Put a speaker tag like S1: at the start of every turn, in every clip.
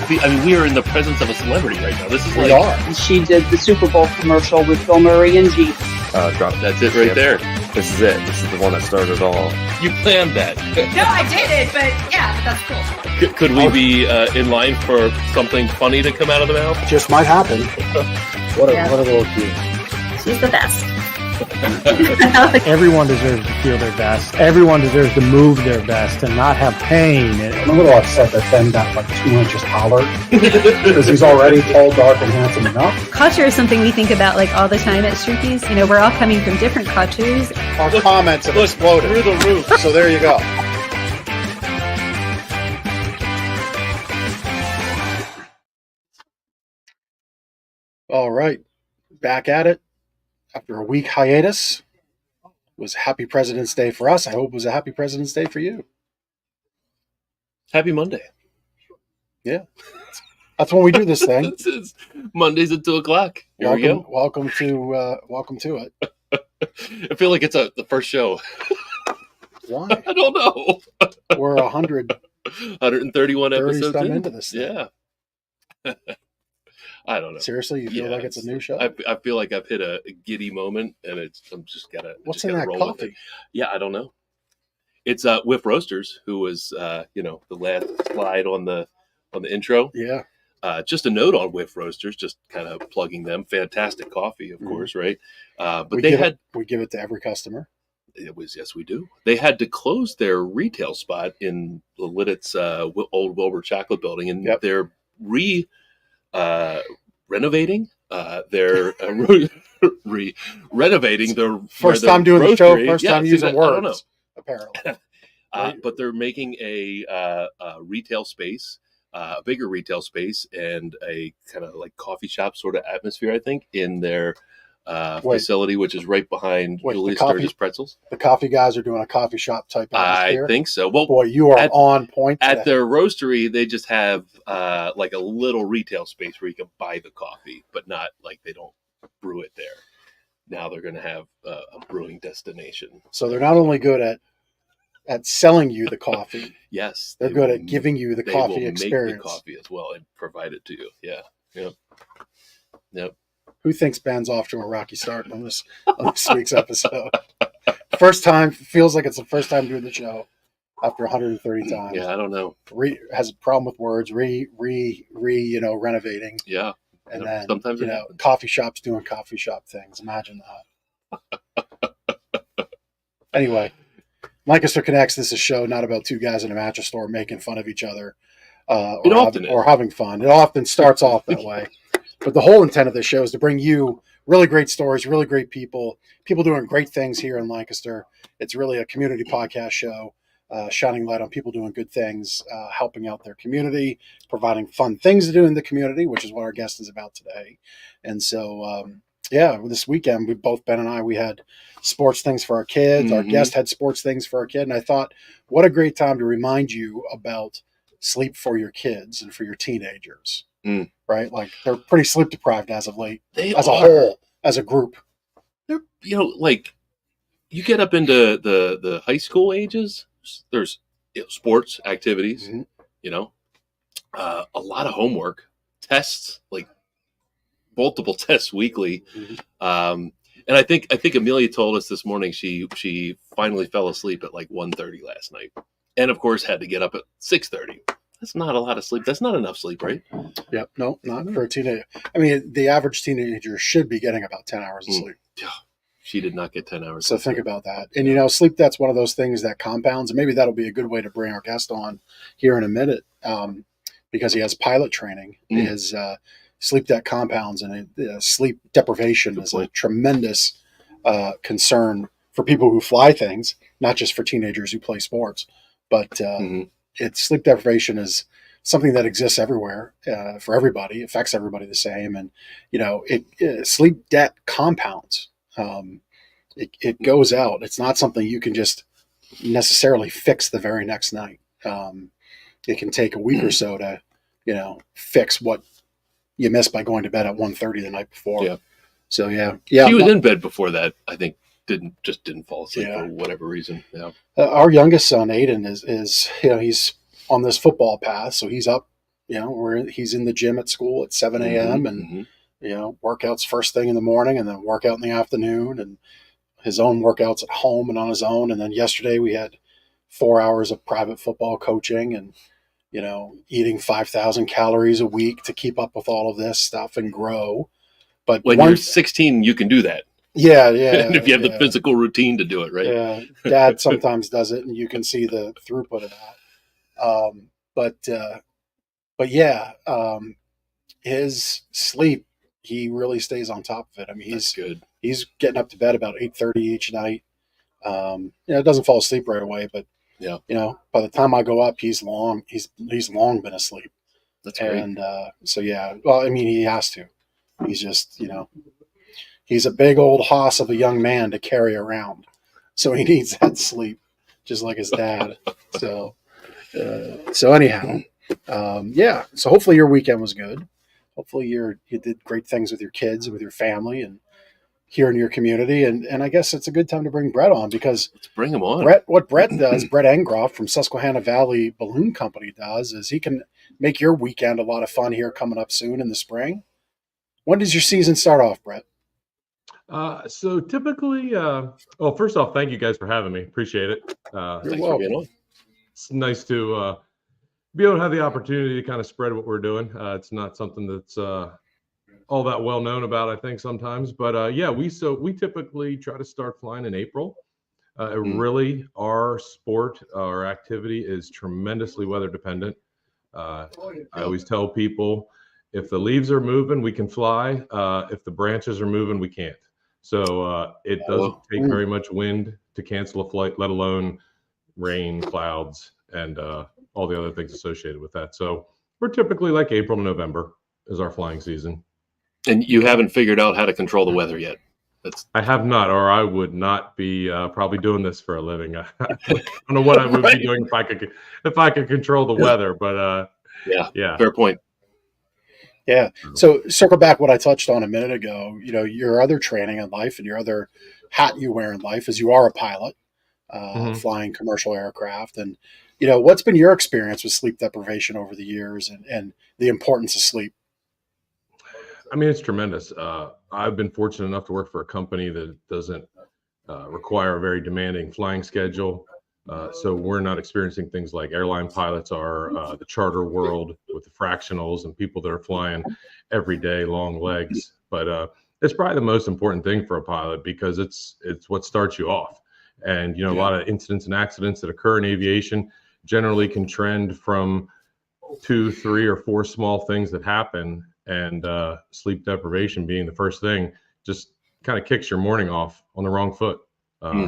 S1: we are in the presence of a celebrity right now. This is
S2: We are.
S3: She did the Super Bowl commercial with Bill Murray and Jeep.
S1: That's it right there.
S4: This is it. This is the one that started it all.
S1: You planned that.
S5: No, I didn't, but yeah, that's cool.
S1: Could we be in line for something funny to come out of the mouth?
S2: Just might happen. What a little key.
S5: She's the best.
S6: Everyone deserves to feel their best. Everyone deserves to move their best and not have pain.
S2: I'm a little upset that Ben got like 2 inches taller because he's already tall, dark, and handsome enough.
S7: Culture is something we think about like all the time at Strookies. You know, we're all coming from different cultures.
S2: Our comments have exploded
S1: through the roof.
S2: So there you go. All right, back at it. After a week hiatus, it was Happy President's Day for us. I hope it was a Happy President's Day for you.
S1: Happy Monday.
S2: Yeah. That's when we do this thing.
S1: This is Mondays at 2:00. Here we go.
S2: Welcome to it.
S1: I feel like it's the first show.
S2: Why?
S1: I don't know.
S2: We're
S1: 131 episodes
S2: into this thing.
S1: Yeah. I don't know.
S2: Seriously, you feel like it's a new show?
S1: I feel like I've hit a giddy moment, and I'm just gotta.
S2: What's in that coffee?
S1: Yeah, I don't know. It's Whiff Roasters, who was the last slide on the intro.
S2: Yeah.
S1: Just a note on Whiff Roasters, just kind of plugging them. Fantastic coffee, of course, right? But we
S2: give it to every customer.
S1: Yes, we do. They had to close their retail spot in the Lidditz old Wilbur Chocolate Building, and they're renovating. They're renovating their
S2: first time doing the show. First time using words. Apparently,
S1: but they're making a retail space, a bigger retail space, and a kind of like coffee shop sort of atmosphere. I think in their facility, which is right behind Julius Sturgis Pretzels.
S2: The coffee guys are doing a coffee shop type atmosphere.
S1: I think so. Well,
S2: boy, you are on point.
S1: At their roastery, they just have like a little retail space where you can buy the coffee, but not like they don't brew it there. Now they're going to have a brewing destination.
S2: So they're not only good at selling you the coffee.
S1: Yes,
S2: they're good at giving you the coffee experience.
S1: Make the coffee as well and provide it to you. Yeah. Yep.
S2: Who thinks Ben's off to a rocky start on this week's episode? First time, feels like it's the first time doing the show after 130 times.
S1: Yeah, I don't know.
S2: Has a problem with words. Renovating.
S1: Yeah,
S2: and then
S1: sometimes
S2: coffee shops doing coffee shop things. Imagine that. Anyway, Lancaster Connects. This is a show not about two guys in a mattress store making fun of each other, or having fun. It often starts off that way. But the whole intent of this show is to bring you really great stories, really great people doing great things here in Lancaster. It's really a community podcast show, shining light on people doing good things, helping out their community, providing fun things to do in the community, which is what our guest is about today. And so, this weekend, Ben and I, we had sports things for our kids. Our guest had sports things for our kid. And I thought, what a great time to remind you about sleep for your kids and for your teenagers. Right? Like they're pretty sleep deprived as of late. A whole, as a group.
S1: They're, like you get up into the high school ages, there's sports activities, a lot of homework, tests, like multiple tests weekly. And I think Amelia told us this morning she finally fell asleep at like 1:30 last night. And of course had to get up at 6:30. That's not a lot of sleep. That's not enough sleep, right?
S2: Yep. No, not for a teenager. I mean, the average teenager should be getting about 10 hours of sleep.
S1: Yeah. She did not get 10 hours.
S2: So think about that. And, sleep, that's one of those things that compounds. And maybe that'll be a good way to bring our guest on here in a minute because he has pilot training. His sleep debt compounds and sleep deprivation is a tremendous concern for people who fly things, not just for teenagers who play sports. But sleep deprivation is something that exists everywhere for everybody, affects everybody the same. And, sleep debt compounds. It goes out. It's not something you can just necessarily fix the very next night. It can take a week or so to, fix what you missed by going to bed at 1:30 the night before. Yeah. So, yeah.
S1: She was in bed before that, I think. Didn't fall asleep for whatever reason. Yeah.
S2: Our youngest son, Aiden, is he's on this football path, so he's up where he's in the gym at school at 7 a.m. and workouts first thing in the morning, and then workout in the afternoon, and his own workouts at home and on his own. And then yesterday we had 4 hours of private football coaching, and eating 5,000 calories a week to keep up with all of this stuff and grow. But
S1: when you're 16, you can do that.
S2: Yeah.
S1: And if you have the physical routine to do it, right?
S2: Yeah. Dad sometimes does it, and you can see the throughput of that. But yeah, his sleep, he really stays on top of it. I mean,
S1: That's good.
S2: He's getting up to bed about 8:30 each night. It doesn't fall asleep right away, but by the time I go up, he's long been asleep.
S1: That's great.
S2: And so well, I mean, he has to. He's just he's a big old hoss of a young man to carry around, so he needs that sleep, just like his dad. So anyhow, so hopefully your weekend was good. Hopefully you did great things with your kids and with your family and here in your community. And I guess it's a good time to bring Brett on, because
S1: let's bring him on.
S2: What Brett does, Brett Engroff from Susquehanna Valley Balloon Company does, is he can make your weekend a lot of fun here coming up soon in the spring. When does your season start off, Brett?
S8: So typically, first off, thank you guys for having me. Appreciate it.
S2: Thanks for being on.
S8: It's nice to be able to have the opportunity to kind of spread what we're doing. It's not something that's all that well known about, I think, sometimes. But we typically try to start flying in April. Really, our sport, our activity is tremendously weather dependent. I always tell people, if the leaves are moving, we can fly. If the branches are moving, we can't. So it doesn't take very much wind to cancel a flight, let alone rain, clouds, and all the other things associated with that. So we're typically like April, November is our flying season.
S1: And you haven't figured out how to control the weather yet?
S8: I have not, or I would not be probably doing this for a living. I don't know what I would be doing if I could control the weather. But yeah,
S1: fair point.
S2: Yeah. So circle back what I touched on a minute ago. Your other training in life and your other hat you wear in life is you are a pilot, flying commercial aircraft. And what's been your experience with sleep deprivation over the years, and the importance of sleep?
S8: I mean, it's tremendous. I've been fortunate enough to work for a company that doesn't require a very demanding flying schedule. So we're not experiencing things like airline pilots are, the charter world with the fractionals and people that are flying every day, long legs. But it's probably the most important thing for a pilot, because it's what starts you off. And, a lot of incidents and accidents that occur in aviation generally can trend from 2, 3, or 4 small things that happen. And sleep deprivation being the first thing just kind of kicks your morning off on the wrong foot.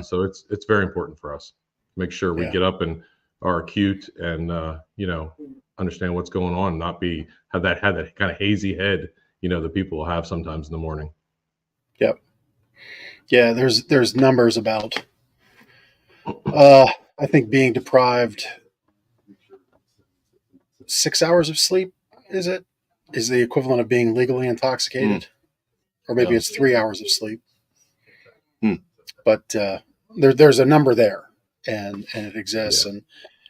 S8: So it's very important for us. Make sure we get up and are acute and understand what's going on, not have that kind of hazy head that people will have sometimes in the morning.
S2: Yep. Yeah, there's numbers about I think being deprived 6 hours of sleep is the equivalent of being legally intoxicated, or maybe it's 3 hours of sleep. But there's a number there. And it exists, and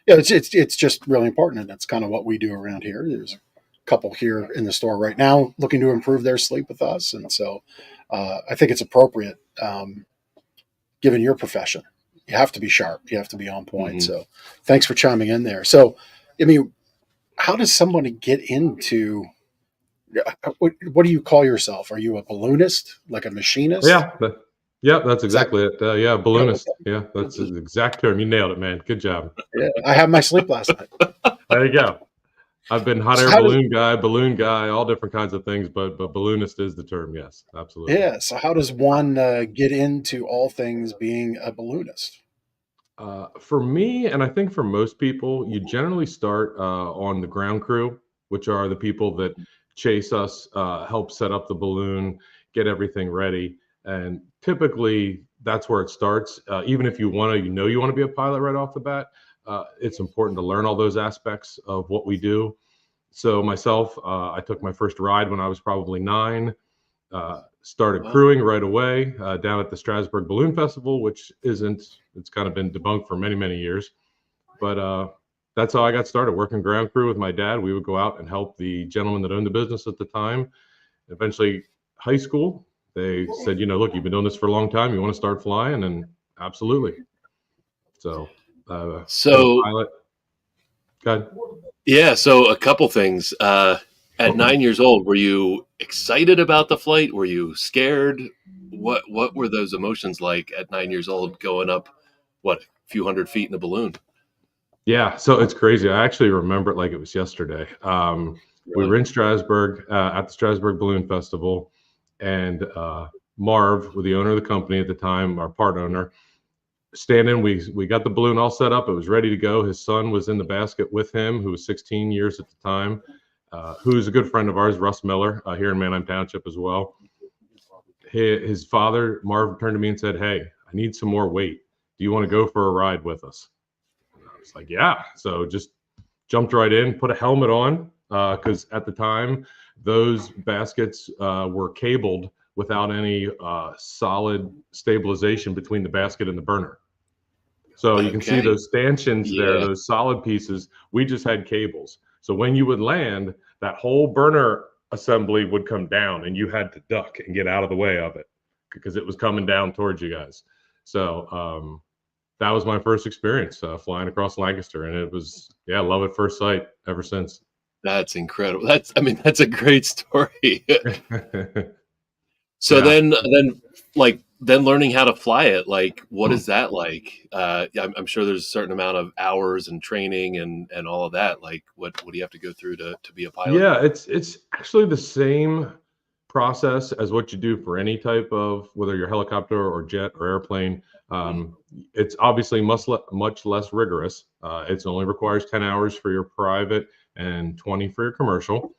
S2: it's just really important, and that's kind of what we do around here. There's a couple here in the store right now looking to improve their sleep with us, and so I think it's appropriate, given your profession. You have to be sharp, you have to be on point. So thanks for chiming in there. So, I mean, how does somebody get into? What do you call yourself? Are you a balloonist, like a machinist?
S8: Yeah, that's exactly it. Balloonist. Yeah, that's the exact term. You nailed it, man. Good job.
S2: Yeah, I had my sleep last night.
S8: There you go. I've been hot air balloon guy, all different kinds of things, but balloonist is the term. Yes, absolutely.
S2: Yeah. So how does one get into all things being a balloonist?
S8: For me, and I think for most people, you generally start on the ground crew, which are the people that chase us, help set up the balloon, get everything ready. And typically that's where it starts. Even if you want to be a pilot right off the bat, it's important to learn all those aspects of what we do. So myself, I took my first ride when I was probably 9, started crewing right away down at the Strasbourg Balloon Festival, which it's kind of been debunked for many, many years. But that's how I got started, working ground crew with my dad. We would go out and help the gentleman that owned the business at the time. Eventually, high school, they said, look, you've been doing this for a long time. You want to start flying? And absolutely. So, pilot. Go ahead.
S1: Yeah. So a couple things. At 9 years old, were you excited about the flight? Were you scared? What were those emotions like at 9 years old, going up, a few hundred feet in a balloon?
S8: Yeah, so it's crazy. I actually remember it like it was yesterday. We were in Strasbourg at the Strasbourg Balloon Festival, and Marv, the owner of the company at the time, our part owner, standing. We got the balloon all set up. It was ready to go. His son was in the basket with him, who was 16 years at the time, who's a good friend of ours, Russ Miller, here in Manheim Township as well. His father, Marv, turned to me and said, "Hey, I need some more weight. Do you want to go for a ride with us?" I was like, yeah. So just jumped right in, put a helmet on, because at the time, those baskets were cabled without any solid stabilization between the basket and the burner. So you can see those stanchions there, those solid pieces. We just had cables. So when you would land, that whole burner assembly would come down, and you had to duck and get out of the way of it because it was coming down towards you guys. So that was my first experience flying across Lancaster, and it was, love at first sight ever since.
S1: That's incredible. That's a great story. So then learning how to fly it, like, what is that like? I'm sure there's a certain amount of hours and training and all of that. Like, what do you have to go through to be a pilot?
S8: Yeah, it's actually the same process as what you do for any type of, whether you're helicopter or jet or airplane. It's obviously much less rigorous. It only requires 10 hours for your private and 20 for your commercial.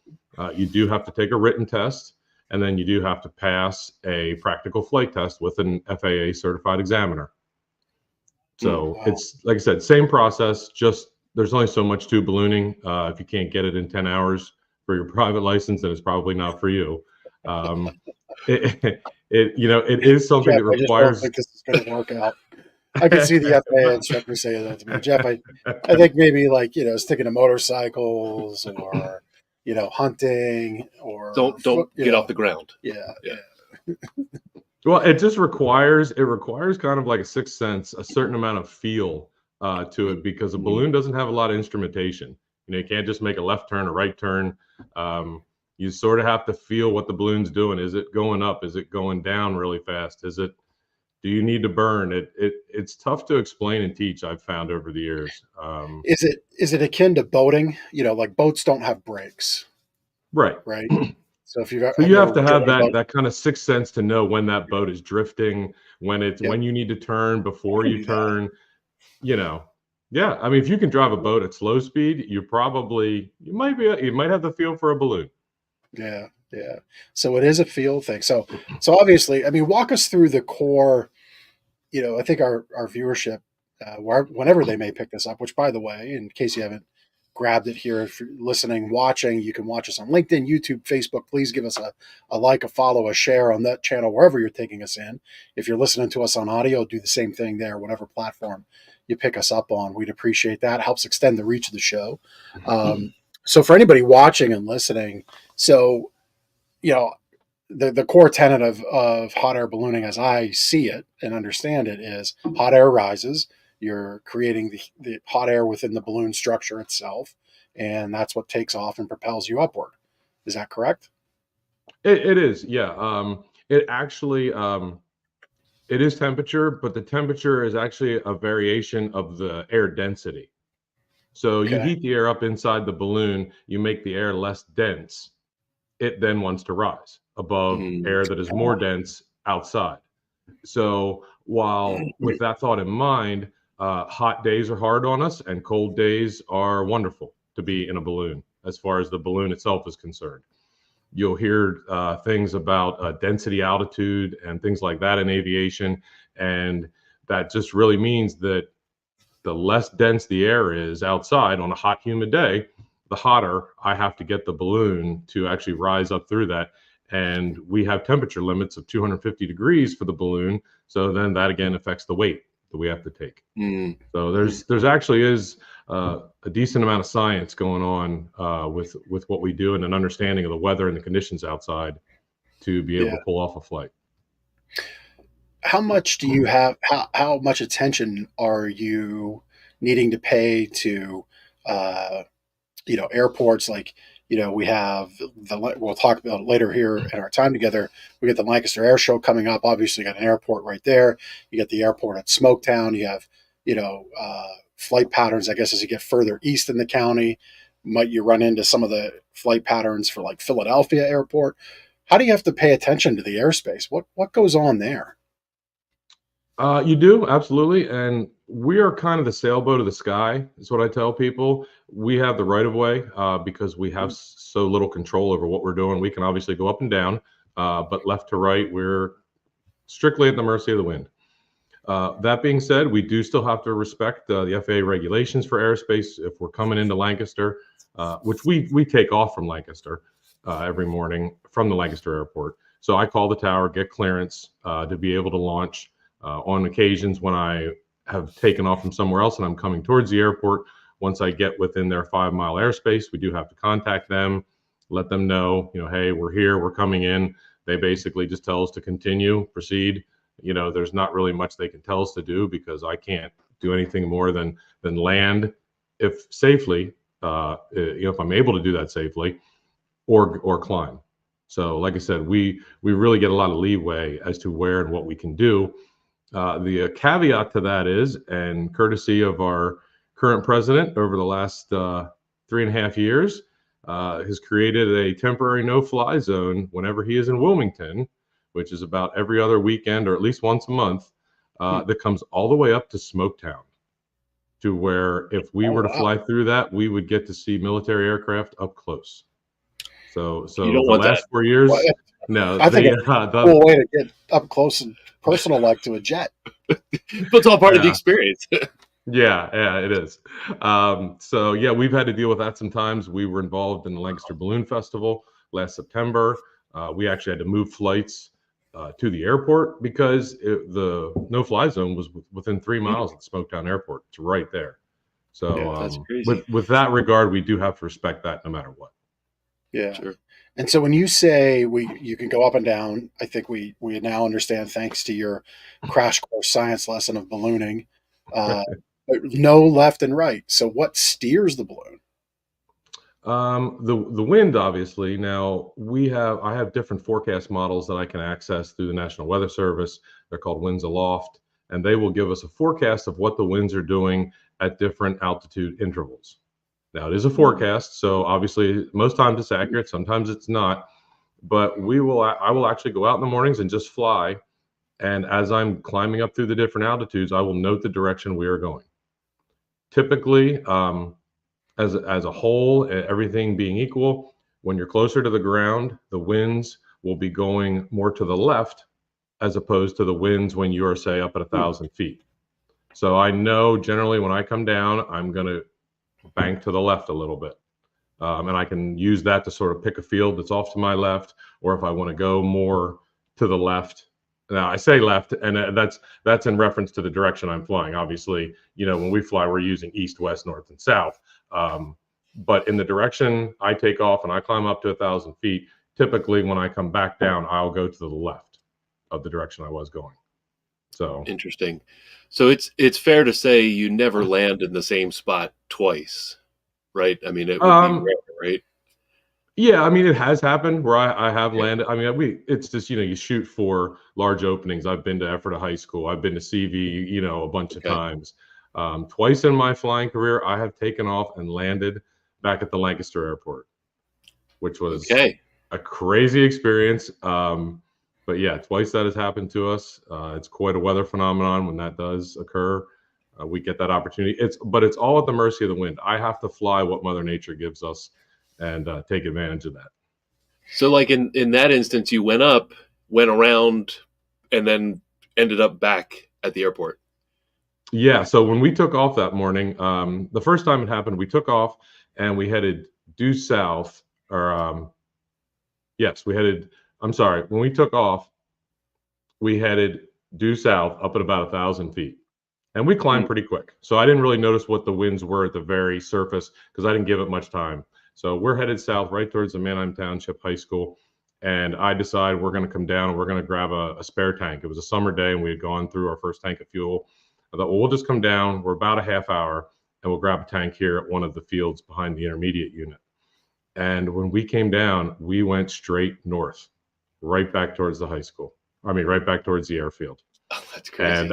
S8: You do have to take a written test, and then you do have to pass a practical flight test with an FAA certified examiner. So It's, like I said, same process, just there's only so much to ballooning. If you can't get it in 10 hours for your private license, then it's probably not for you. It is something that requires.
S2: I just don't think this is going to work out. I can see the FAA instructor say that to me, Jeff. I think maybe sticking to motorcycles or hunting, or
S1: don't get off the ground.
S2: Yeah.
S8: Well, it just requires kind of like a sixth sense, a certain amount of feel to it, because a balloon doesn't have a lot of instrumentation. You can't just make a left turn, a right turn. You sort of have to feel what the balloon's doing. Is it going up? Is it going down really fast? Do you need to burn? It's tough to explain and teach, I've found over the years.
S2: Is it akin to boating? Like boats don't have brakes.
S8: Right.
S2: So if you
S8: have to have that kind of sixth sense to know when that boat is drifting, when you need to turn, before you turn. Yeah. I mean, if you can drive a boat at slow speed, you might have the feel for a balloon.
S2: Yeah. So it is a feel thing. So obviously, I mean, walk us through the core. I think our viewership, whenever they may pick this up, which, by the way, in case you haven't grabbed it here, if you're listening, watching, you can watch us on LinkedIn, YouTube, Facebook. Please give us a like, a follow, a share on that channel, wherever you're taking us in. If you're listening to us on audio, do the same thing there, whatever platform you pick us up on. We'd appreciate that. It helps extend the reach of the show. So for anybody watching and listening, the core tenet of hot air ballooning, as I see it and understand it, is hot air rises. You're creating the hot air within the balloon structure itself, and that's what takes off and propels you upward. Is that correct?
S8: It is, yeah. It actually, it is temperature, but the temperature is actually a variation of the air density. So you heat the air up inside the balloon, you make the air less dense. It then wants to rise above air that is more dense outside. So while with that thought in mind, hot days are hard on us and cold days are wonderful to be in a balloon as far as the balloon itself is concerned. You'll hear things about density, altitude, and things like that in aviation. And that just really means that the less dense the air is outside on a hot, humid day, the hotter I have to get the balloon to actually rise up through that. And we have temperature limits of 250 degrees for the balloon. So then that again affects the weight. that we have to take.
S1: Mm.
S8: So there's actually is a decent amount of science going on with what we do and an understanding of the weather and the conditions outside to be able to pull off a flight.
S2: How much do you have? How much attention are you needing to pay to, airports? Like, we have we'll talk about it later here in our time together. We get the Lancaster Air Show coming up. Obviously, you got an airport right there. You got the airport at Smoketown. You have, flight patterns. I guess as you get further east in the county, might you run into some of the flight patterns for like Philadelphia Airport? How do you have to pay attention to the airspace? What goes on there?
S8: You do, absolutely. And we are kind of the sailboat of the sky, is what I tell people. We have the right of way because we have so little control over what we're doing. We can obviously go up and down, but left to right, we're strictly at the mercy of the wind. That being said, we do still have to respect the FAA regulations for airspace if we're coming into Lancaster, which we take off from Lancaster every morning from the Lancaster airport. So I call the tower, get clearance to be able to launch. On occasions when I have taken off from somewhere else and I'm coming towards the airport, once I get within their 5-mile airspace, we do have to contact them, let them know, hey, we're here, we're coming in. They basically just tell us to continue, proceed. There's not really much they can tell us to do because I can't do anything more than land if safely, if I'm able to do that safely, or climb. So like I said, we really get a lot of leeway as to where and what we can do. The caveat to that is, and courtesy of our current president over the last 3.5 years, has created a temporary no-fly zone whenever he is in Wilmington, which is about every other weekend or at least once a month, that comes all the way up to Smoketown, to where if we were to fly through that, we would get to see military aircraft up close. So
S1: You don't
S8: the
S1: want
S8: last
S1: that.
S8: 4 years,
S2: Well,
S8: no,
S2: I think it's a cool way to get up close and personal like to a jet.
S1: But it's all part of the experience.
S8: Yeah, it is. So yeah, we've had to deal with that sometimes. We were involved in the Lancaster Balloon Festival last September. We actually had to move flights to the airport because the no-fly zone was within 3 miles of the Smoketown Airport. It's right there. So
S1: that's crazy.
S8: with that regard, we do have to respect that no matter what.
S2: Yeah.
S1: Sure.
S2: And so when you say you can go up and down, I think we now understand, thanks to your crash course science lesson of ballooning, but no left and right. So what steers the balloon?
S8: The wind, obviously. Now I have different forecast models that I can access through the National Weather Service. They're called Winds Aloft, and they will give us a forecast of what the winds are doing at different altitude intervals. Now it is a forecast, so obviously most times it's accurate, sometimes it's not. But I will actually go out in the mornings and just fly, and as I'm climbing up through the different altitudes, I will note the direction we are going. Typically, as a whole, everything being equal, when you're closer to the ground, the winds will be going more to the left as opposed to the winds when you're, say, up at 1,000 feet. So I know generally when I come down, I'm going to bank to the left a little bit. And I can use that to sort of pick a field that's off to my left, or if I want to go more to the left. Now I say left, and that's in reference to the direction I'm flying. Obviously, when we fly, we're using east, west, north, and south. But in the direction I take off and I climb up to 1,000 feet, typically when I come back down, I'll go to the left of the direction I was going. So
S1: Interesting. So it's fair to say you never land in the same spot twice, right? I mean, it would be rare, right?
S8: Yeah, I mean, it has happened where I have landed. I mean, it's just, you shoot for large openings. I've been to Ephrata High School. I've been to CV, a bunch of times. Twice in my flying career, I have taken off and landed back at the Lancaster Airport, which was a crazy experience. But yeah, twice that has happened to us. It's quite a weather phenomenon when that does occur. We get that opportunity. But it's all at the mercy of the wind. I have to fly what Mother Nature gives us and take advantage of that.
S1: So like in that instance, you went around, and then ended up back at the airport.
S8: Yeah. So when we took off that morning, the first time it happened, we took off and we headed due south, when we took off, we headed due south up at about 1,000 feet. And we climbed pretty quick. So I didn't really notice what the winds were at the very surface because I didn't give it much time. So we're headed south right towards the Manheim Township High School. And I decide we're going to come down and we're going to grab a spare tank. It was a summer day and we had gone through our first tank of fuel. I thought, well, we'll just come down. We're about a half hour and we'll grab a tank here at one of the fields behind the intermediate unit. And when we came down, we went straight north, right back towards the high school. I mean, right back towards the airfield.
S1: Oh, that's crazy.
S8: And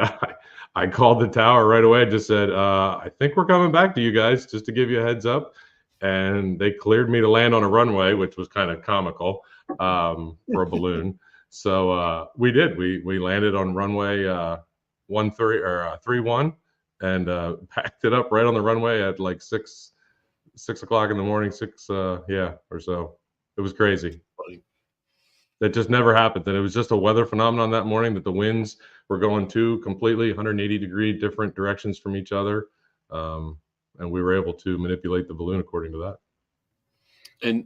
S8: I called the tower right away. Just said, I think we're coming back to you guys, just to give you a heads up. And they cleared me to land on a runway, which was kind of comical for a balloon. So we did. We landed on runway 31 and packed it up right on the runway at like 6 o'clock in the morning, or so. It was crazy. That just never happened. That it was just a weather phenomenon that morning, that the winds were going two completely 180-degree different directions from each other. And we were able to manipulate the balloon according to that.
S1: And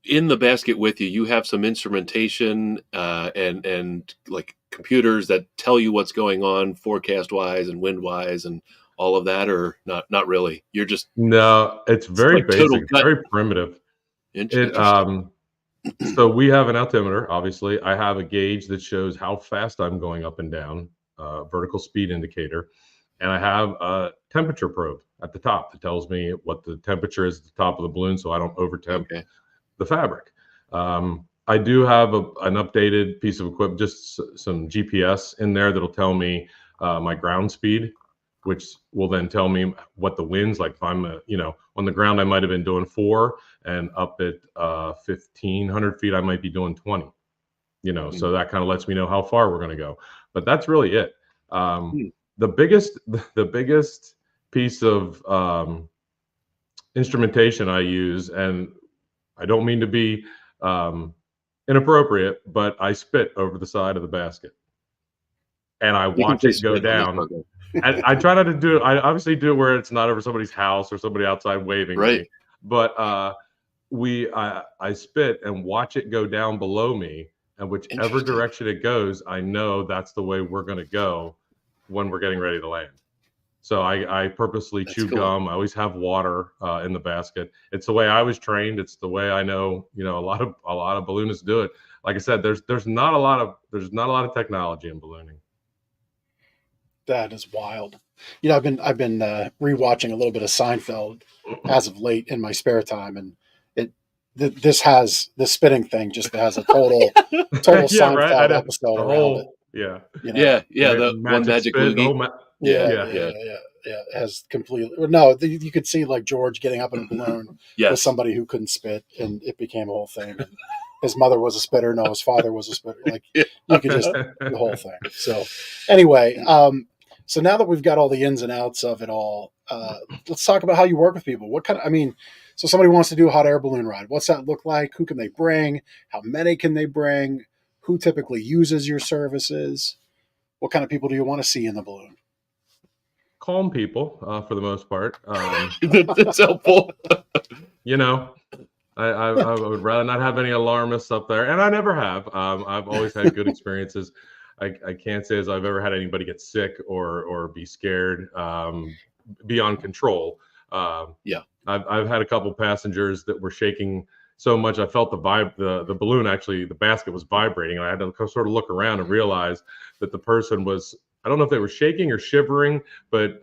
S1: in the basket with you, you have some instrumentation and like computers that tell you what's going on forecast wise and wind wise and all of that, or not really. You're just
S8: it's very
S1: like
S8: basic, very primitive. So we have an altimeter, obviously. I have a gauge that shows how fast I'm going up and down, vertical speed indicator. And I have a temperature probe at the top that tells me what the temperature is at the top of the balloon so I don't overtemp the fabric. I do have an updated piece of equipment, just some GPS in there that'll tell me my ground speed, which will then tell me what the winds, like if I'm, on the ground, I might have been doing 4, and up at 1,500 feet, I might be doing 20, so that kind of lets me know how far we're going to go. But that's really it. The biggest piece of instrumentation I use, and I don't mean to be inappropriate, but I spit over the side of the basket. And I watch it go down. And I try not to do it. I obviously do it where it's not over somebody's house or somebody outside waving.
S1: Right.
S8: Me. But I spit and watch it go down below me. And whichever direction it goes, I know that's the way we're going to go when we're getting ready to land. So I purposely chew gum. I always have water in the basket. It's the way I was trained. It's the way I know, a lot of balloonists do it. Like I said, there's not a lot of technology in ballooning.
S2: That is wild. I've been rewatching a little bit of Seinfeld as of late in my spare time, and this spitting thing just has a total Seinfeld episode around it.
S8: Yeah.
S1: The one magic loogie.
S2: Yeah. Has completely you could see like George getting up in a balloon with somebody who couldn't spit, and it became a whole thing. And his mother was a spitter. No, his father was a spitter. Like you could just the whole thing. So anyway, so now that we've got all the ins and outs of it all, let's talk about how you work with people. So somebody wants to do a hot air balloon ride. What's that look like? Who can they bring? How many can they bring? Who typically uses your services? What kind of people do you want to see in the balloon?
S8: Calm people, for the most part.
S1: That's helpful.
S8: I would rather not have any alarmists up there, and I never have. I've always had good experiences. I can't say as I've ever had anybody get sick or be scared beyond control. I've had a couple passengers that were shaking so much I felt the balloon, actually the basket was vibrating, and I had to sort of look around and realize that the person was, I don't know if they were shaking or shivering, but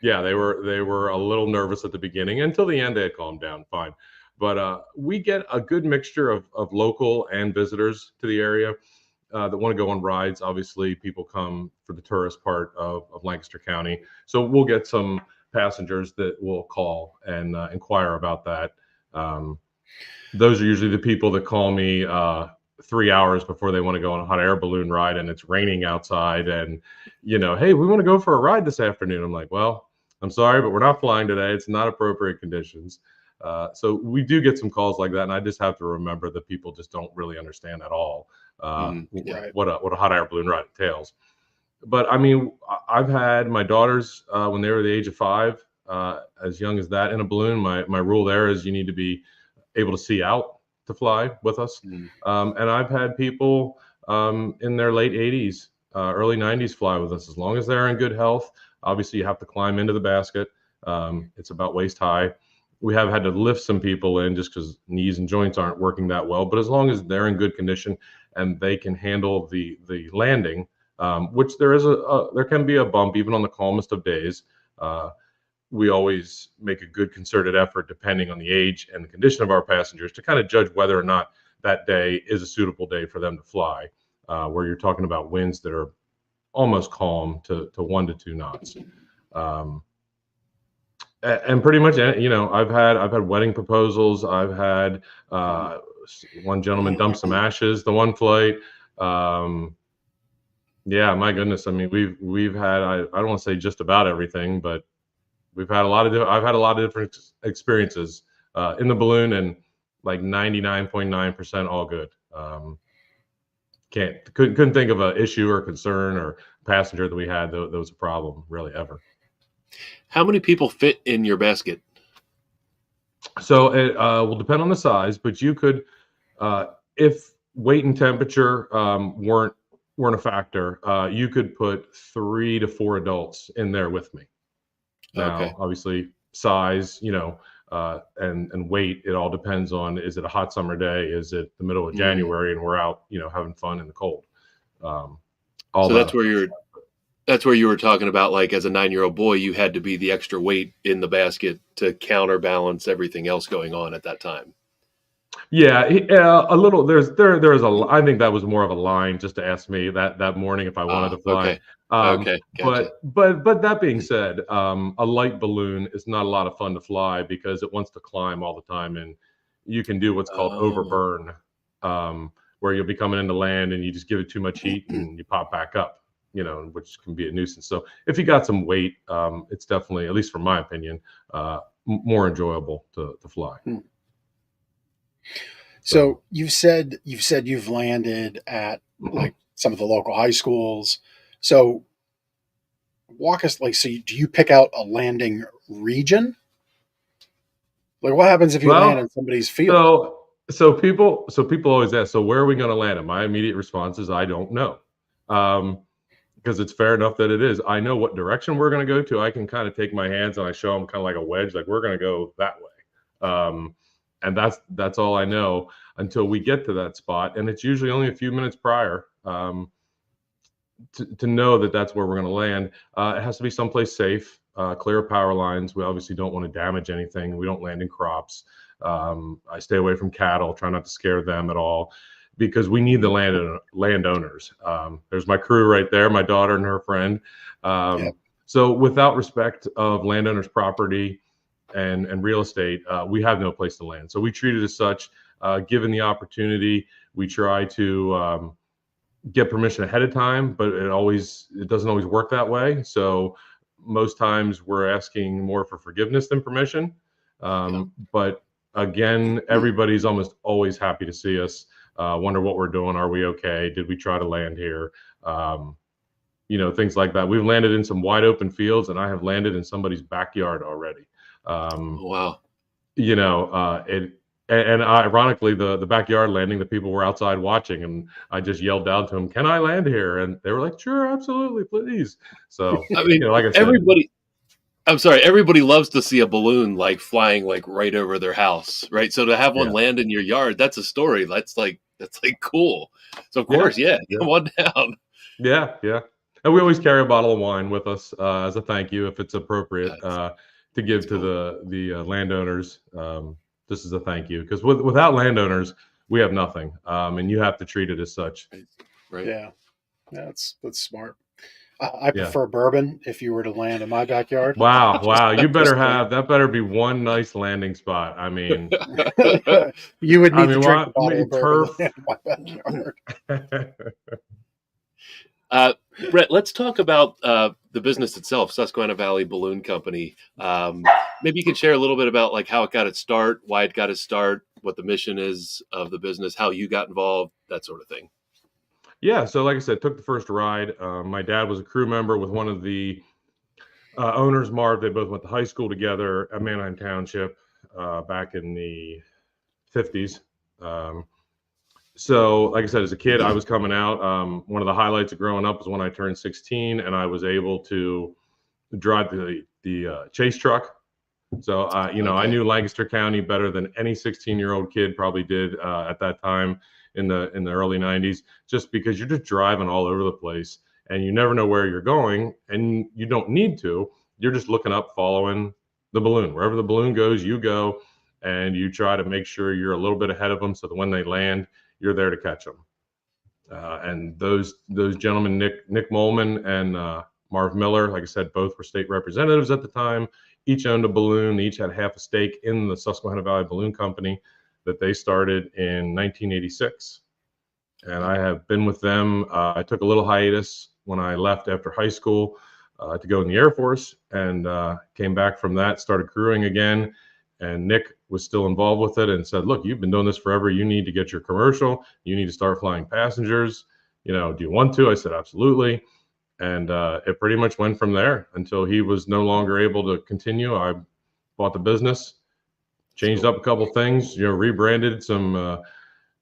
S8: they were a little nervous at the beginning. Until the end, they had calmed down fine. But we get a good mixture of local and visitors to the area that want to go on rides. Obviously, people come for the tourist part of Lancaster County. So we'll get some passengers that will call and inquire about that. Those are usually the people that call me 3 hours before they want to go on a hot air balloon ride, and it's raining outside, and hey, we want to go for a ride this afternoon. I'm like, well, I'm sorry, but we're not flying today. It's not appropriate conditions. So we do get some calls like that, and I just have to remember that people just don't really understand at all what a hot air balloon ride entails. But I mean, I've had my daughters when they were the age of 5, as young as that, in a balloon. My rule there is you need to be able to see out to fly with us. And I've had people in their late 80s early 90s fly with us as long as they're in good health. Obviously, you have to climb into the basket. It's about waist high. We have had to lift some people in just because knees and joints aren't working that well. But as long as they're in good condition and they can handle the landing, which there can be a bump even on the calmest of days. We always make a good concerted effort, depending on the age and the condition of our passengers, to kind of judge whether or not that day is a suitable day for them to fly, where you're talking about winds that are almost calm to 1 to 2 knots. And pretty much, I've had wedding proposals. I've had one gentleman dump some ashes the one flight. Yeah, my goodness. I mean, we've had, I don't want to say just about everything, but I've had a lot of different experiences in the balloon, and like 99.9% all good. Couldn't think of an issue or concern or passenger that we had that was a problem really ever.
S1: How many people fit in your basket?
S8: So it will depend on the size, but you could, if weight and temperature weren't a factor, you could put 3 to 4 adults in there with me. Now,
S1: Okay.
S8: obviously, size, and weight, it all depends on, is it a hot summer day? Is it the middle of January and we're out, having fun in the cold?
S1: So that's where you were talking about, like, as a 9-year-old boy, you had to be the extra weight in the basket to counterbalance everything else going on at that time.
S8: Yeah, a little. I think that was more of a line just to ask me that morning if I wanted to fly.
S1: Okay. Okay. Gotcha.
S8: But that being said, a light balloon is not a lot of fun to fly because it wants to climb all the time, and you can do what's called overburn, where you'll be coming into land and you just give it too much heat and you pop back up, which can be a nuisance. So if you got some weight, it's definitely, at least from my opinion, more enjoyable to fly.
S2: So you've said you've landed at like some of the local high schools. So walk us, so do you pick out a landing region? Like, what happens if you land in somebody's field?
S8: So people always ask, so where are we going to land? And my immediate response is, I don't know. Because it's fair enough that it is. I know what direction we're going to go to. I can kind of take my hands and I show them kind of like a wedge, like we're going to go that way. And that's all I know until we get to that spot. And it's usually only a few minutes prior to know that that's where we're going to land. It has to be someplace safe, clear of power lines. We obviously don't want to damage anything. We don't land in crops. I stay away from cattle, try not to scare them at all, because we need the landowners. There's my crew right there, my daughter and her friend. So without respect of landowners' property and real estate, we have no place to land. So we treat it as such. Given the opportunity, we try to get permission ahead of time, but it doesn't always work that way. So most times we're asking more for forgiveness than permission. But again, everybody's almost always happy to see us. Wonder what we're doing. Are we okay? Did we try to land here? Things like that. We've landed in some wide open fields, and I have landed in somebody's backyard already.
S1: Wow.
S8: And ironically, the backyard landing, the people were outside watching, and I just yelled down to them, "Can I land here?" And they were like, "Sure, absolutely, please." So
S1: I mean,
S8: like I said,
S1: everybody loves to see a balloon like flying like right over their house, right? So to have one land in your yard, that's a story. That's like cool. So of course, come on down.
S8: Yeah. And we always carry a bottle of wine with us as a thank you, if it's appropriate, to give to the landowners. This is a thank you, because without landowners, we have nothing, and you have to treat it as such.
S1: Right.
S2: Yeah, that's smart. I prefer bourbon if you were to land in my backyard.
S8: Wow. You better be one nice landing spot. I mean,
S2: you would need to drink a bottle of
S8: turf.
S2: bourbon in my backyard.
S1: Brett, let's talk about the business itself, Susquehanna Valley Balloon Company. Maybe you could share a little bit about like how it got its start, why it got its start, what the mission is of the business, how you got involved, that sort of thing.
S8: Yeah, so like I said, took the first ride. My dad was a crew member with one of the owners, Marv. They both went to high school together at Manheim Township back in the 50s. So, like I said, as a kid, I was coming out. One of the highlights of growing up was when I turned 16 and I was able to drive the chase truck. So, I knew Lancaster County better than any 16-year-old kid probably did at that time in the early 90s, just because you're just driving all over the place and you never know where you're going, and you don't need to. You're just looking up, following the balloon. Wherever the balloon goes, you go, and you try to make sure you're a little bit ahead of them so that when they land, you're there to catch them. And those gentlemen, Nick Molman and Marv Miller, like I said, both were state representatives at the time. Each owned a balloon. They each had half a stake in the Susquehanna Valley Balloon Company that they started in 1986. And I have been with them. I took a little hiatus when I left after high school to go in the Air Force, and came back from that, started crewing again. And Nick was still involved with it and said, look, you've been doing this forever. You need to get your commercial. You need to start flying passengers. Do you want to? I said, absolutely. And it pretty much went from there until he was no longer able to continue. I bought the business, changed up a couple things, rebranded some,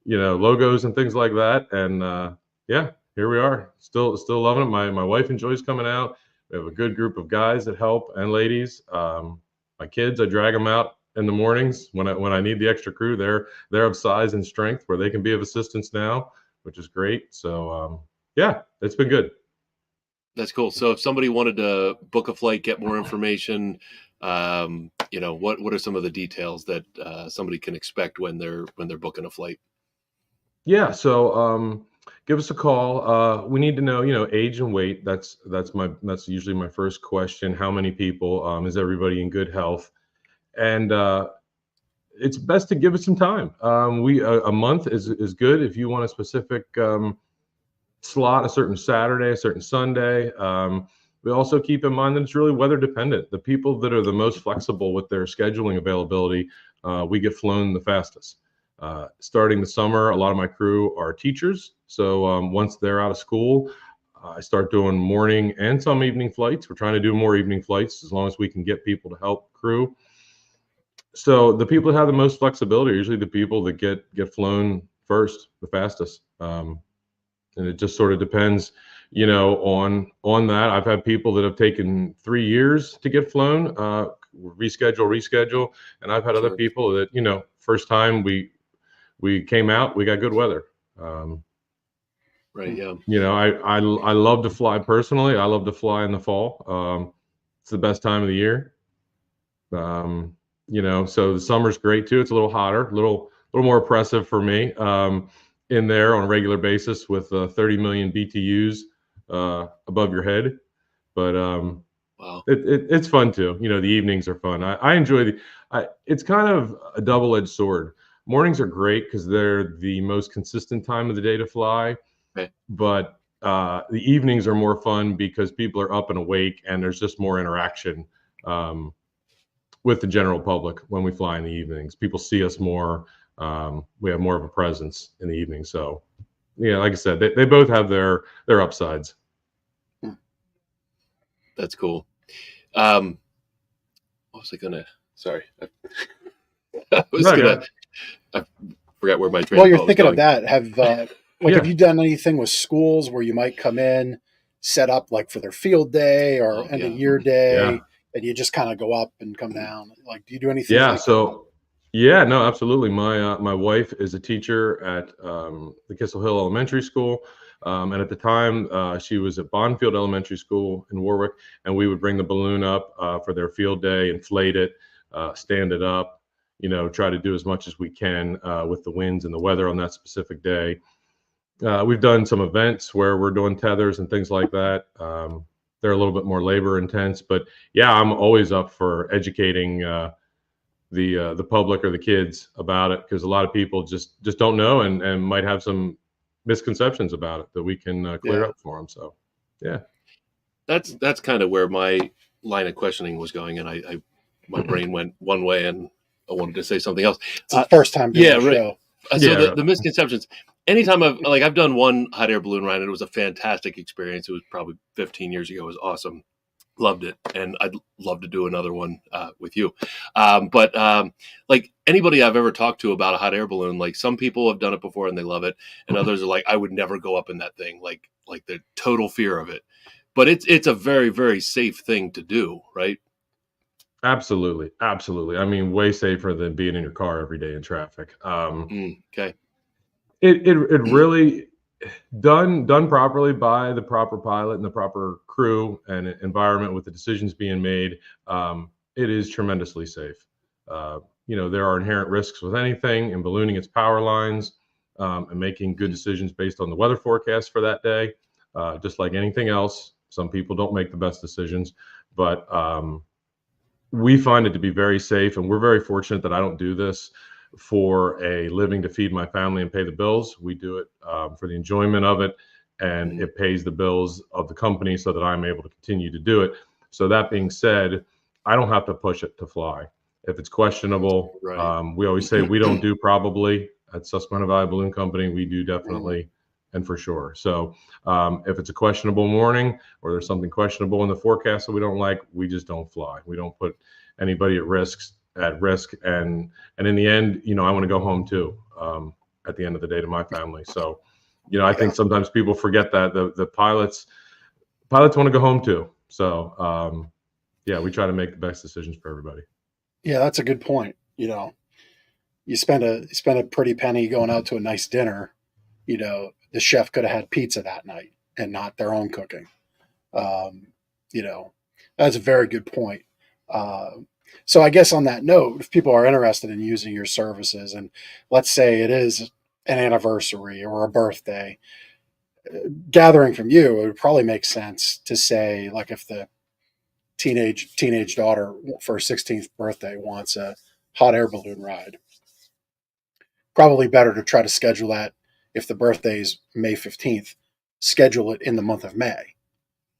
S8: logos and things like that. And here we are, still loving it. My wife enjoys coming out. We have a good group of guys that help, and ladies. My kids, I drag them out in the mornings when I need the extra crew. They're of size and strength where they can be of assistance now, which is great. So it's been good.
S1: That's cool. So if somebody wanted to book a flight, get more information, what are some of the details that somebody can expect when they're booking a flight?
S8: Yeah. So give us a call. We need to know, age and weight. That's usually my first question. How many people? Is everybody in good health? And it's best to give us some time. A month is good if you want a specific slot, a certain Saturday, a certain Sunday. We also keep in mind that it's really weather dependent. The people that are the most flexible with their scheduling availability, we get flown the fastest. Starting the summer, a lot of my crew are teachers. So once they're out of school, I start doing morning and some evening flights. We're trying to do more evening flights as long as we can get people to help crew. So the people that have the most flexibility are usually the people that get flown first, the fastest. And it just sort of depends, on that. I've had people that have taken 3 years to get flown, reschedule. And I've had other people that, first time we came out, we got good weather.
S1: Right. Yeah.
S8: I love to fly personally. I love to fly in the fall. It's the best time of the year. So the summer's great too. It's a little hotter, a little more oppressive for me. In there on a regular basis with 30 million BTUs above your head. But
S1: wow,
S8: it's fun too. The evenings are fun. I enjoy it's kind of a double-edged sword. Mornings are great because they're the most consistent time of the day to fly.
S1: Okay.
S8: But the evenings are more fun because people are up and awake and there's just more interaction with the general public when we fly in the evenings. People see us more. We have more of a presence in the evening. So, like I said, they both have their upsides.
S1: That's cool. What was I gonna? Sorry, I forgot where my train.
S2: Well, you're thinking of that. Have you done anything with schools where you might come in, set up like for their field day or end of year day, and you just kind of go up and come down? Like, do you do anything?
S8: Yeah.
S2: Like
S8: So. Yeah, no, absolutely. My wife is a teacher at the Kissel Hill Elementary School. And at the time, she was at Bondfield Elementary School in Warwick. And we would bring the balloon up for their field day, inflate it, stand it up, try to do as much as we can with the winds and the weather on that specific day. We've done some events where we're doing tethers and things like that. They're a little bit more labor intense. But yeah, I'm always up for educating the public or the kids about it, because a lot of people just don't know and might have some misconceptions about it that we can clear up for them. So
S1: that's kind of where my line of questioning was going, and my brain went one way and I wanted to say something else.
S2: It's the first time doing the show.
S1: So the misconceptions, anytime I've done one hot air balloon ride and it was a fantastic experience. It was probably 15 years ago. It was awesome. Loved it, and I'd love to do another one with you. But like anybody I've ever talked to about a hot air balloon, like some people have done it before and they love it, and others are like, I would never go up in that thing, like the total fear of it. But it's a very, very safe thing to do, right?
S8: Absolutely, absolutely. I mean, way safer than being in your car every day in traffic.
S1: Okay.
S8: It really done properly by the proper pilot and the proper crew and environment with the decisions being made. It is tremendously safe. There are inherent risks with anything, and ballooning its power lines and making good decisions based on the weather forecast for that day. Just like anything else, some people don't make the best decisions, but we find it to be very safe, and we're very fortunate that I don't do this for a living to feed my family and pay the bills. We do it for the enjoyment of it, and it pays the bills of the company so that I'm able to continue to do it. So that being said, I don't have to push it to fly. If it's questionable,
S1: Right.
S8: We always say we don't do probably at Susquehanna Valley Balloon Company. We do definitely and for sure. So if it's a questionable morning or there's something questionable in the forecast that we don't like, we just don't fly. We don't put anybody at risk. And in the end, I want to go home too, at the end of the day, to my family. So, I think sometimes people forget that the pilots want to go home too. So, we try to make the best decisions for everybody.
S2: Yeah, that's a good point. You spend a pretty penny going out to a nice dinner. The chef could have had pizza that night and not their own cooking. That's a very good point. So I guess on that note, if people are interested in using your services, and let's say it is an anniversary or a birthday, gathering from you, it would probably make sense to say, like, if the teenage daughter for her 16th birthday wants a hot air balloon ride, probably better to try to schedule that. If the birthday is May 15th, schedule it in the month of May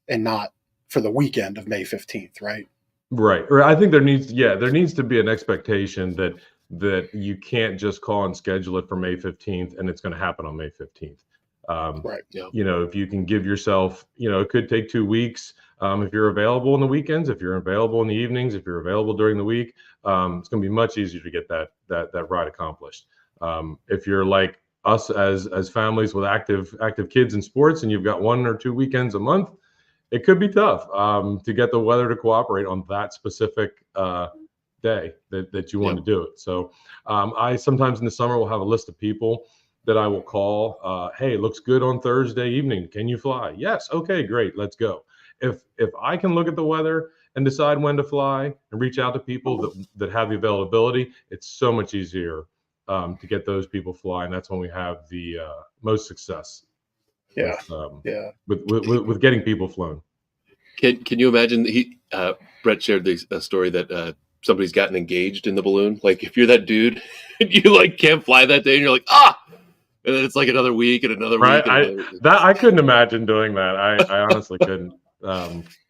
S2: and not for the weekend of May 15th, right?
S8: Right. Or I think there needs to be an expectation that you can't just call and schedule it for May 15th and it's going to happen on May 15th.
S2: Right.
S1: Yeah.
S8: If you can give yourself, it could take 2 weeks. If you're available on the weekends, if you're available in the evenings, if you're available during the week, it's going to be much easier to get that ride accomplished. If you're like us as families with active kids in sports and you've got 1 or 2 weekends a month, it could be tough to get the weather to cooperate on that specific day that you want to do it. So I sometimes in the summer will have a list of people that I will call. Hey, it looks good on Thursday evening. Can you fly? Yes. Okay, great. Let's go. If I can look at the weather and decide when to fly and reach out to people that have the availability, it's so much easier to get those people fly. And that's when we have the most success.
S2: Yeah.
S8: With getting people flown.
S1: Can you imagine? Brett shared a story that somebody's gotten engaged in the balloon. Like if you're that dude, and you like can't fly that day, and you're like and then it's like another week and another week.
S8: I couldn't imagine doing that. I honestly couldn't.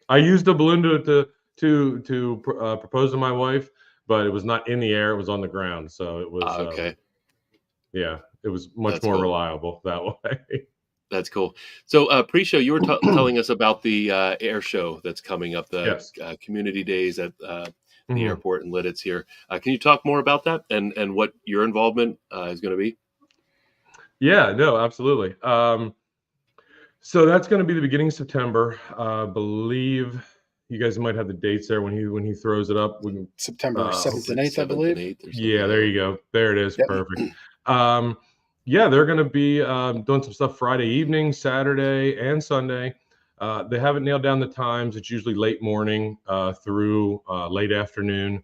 S8: I used a balloon to propose to my wife, but it was not in the air; it was on the ground. So it was
S1: okay.
S8: It was much more reliable that way.
S1: That's cool. So pre-show, you were telling us about the air show that's coming up, the community days at the airport in Lidditz here. Can you talk more about that and what your involvement is going to be?
S8: Yeah, no, absolutely. So that's going to be the beginning of September. I believe you guys might have the dates there when he throws it up.
S2: September 7th and 8th, I believe.
S8: Yeah, there you go. There it is. Yep. Perfect. They're going to be doing some stuff Friday evening, Saturday, and Sunday. They haven't nailed down the times. It's usually late morning through late afternoon,